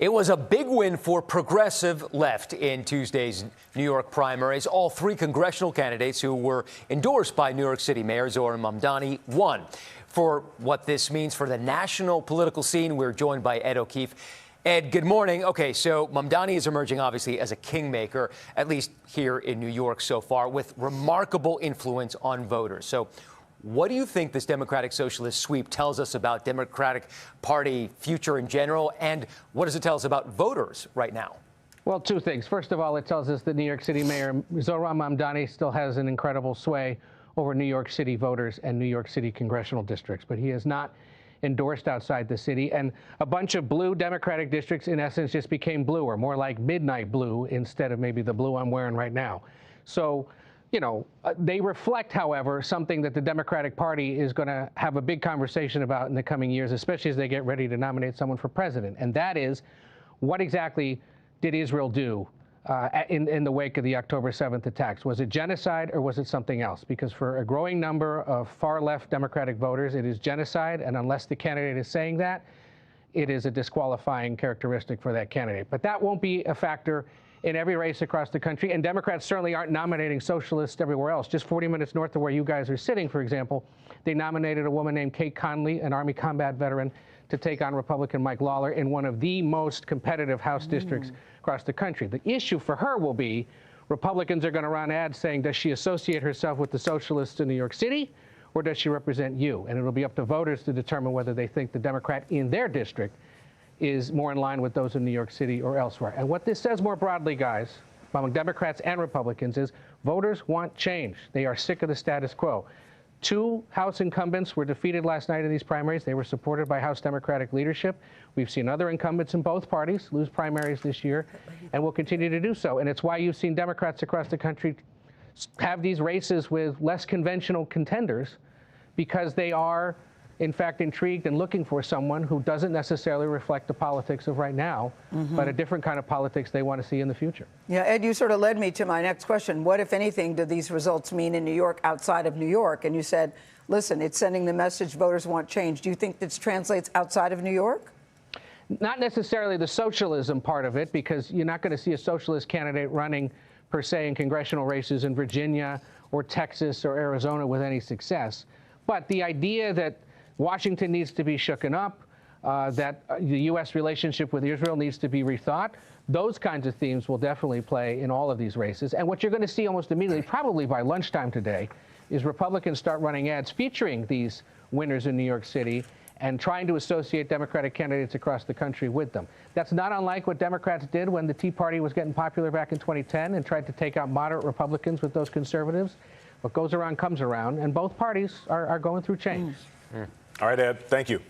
It was a big win for progressive left in Tuesday's New York primaries. All three congressional candidates who were endorsed by New York City Mayor Zohran Mamdani won. For what this means for the national political scene, we're joined by Ed O'Keefe. Ed, good morning. Okay, so Mamdani is emerging, obviously, as a kingmaker, at least here in New York so far, with remarkable influence on voters. So what do you think this Democratic Socialist sweep tells us about Democratic Party future in general, and what does it tell us about voters right now? Well, two things. First of all, it tells us that New York City Mayor Zohran Mamdani still has an incredible sway over New York City voters and New York City congressional districts, but he is not endorsed outside the city. And a bunch of blue Democratic districts, in essence, just became blue, or more like midnight blue instead of maybe the blue I'm wearing right now. So, you know, they reflect, however, something that the Democratic Party is going to have a big conversation about in the coming years, especially as they get ready to nominate someone for president. And that is, what exactly did Israel do in the wake of the October 7th attacks? Was it genocide or was it something else? Because for a growing number of far-left Democratic voters, it is genocide. And unless the candidate is saying that, it is a disqualifying characteristic for that candidate. But that won't be a factor in every race across the country. And Democrats certainly aren't nominating socialists everywhere else. Just 40 minutes north of where you guys are sitting, for example, they nominated a woman named Kate Conley, an Army combat veteran, to take on Republican Mike Lawler in one of the most competitive House districts across the country. The issue for her will be Republicans are going to run ads saying, does she associate herself with the socialists in New York City, or does she represent you? And it'll be up to voters to determine whether they think the Democrat in their district is more in line with those in New York City or elsewhere. And what this says more broadly, guys, among Democrats and Republicans, is voters want change. They are sick of the status quo. Two House incumbents were defeated last night in these primaries. They were supported by House Democratic leadership. We've seen other incumbents in both parties lose primaries this year, and will continue to do so. And it's why you've seen Democrats across the country have these races with less conventional contenders, because they are, in fact, intrigued and looking for someone who doesn't necessarily reflect the politics of right now, but a different kind of politics they want to see in the future. Yeah, Ed, you sort of led me to my next question. What, if anything, do these results mean in New York outside of New York? And you said, listen, it's sending the message voters want change. Do you think this translates outside of New York? Not necessarily the socialism part of it, because you're not going to see a socialist candidate running, per se, in congressional races in Virginia or Texas or Arizona with any success. But the idea that Washington needs to be shooken up, that the U.S. relationship with Israel needs to be rethought, those kinds of themes will definitely play in all of these races. And what you're going to see almost immediately, probably by lunchtime today, is Republicans start running ads featuring these winners in New York City and trying to associate Democratic candidates across the country with them. That's not unlike what Democrats did when the Tea Party was getting popular back in 2010 and tried to take out moderate Republicans with those conservatives. What goes around comes around, and both parties are going through change. All right, Ed, thank you.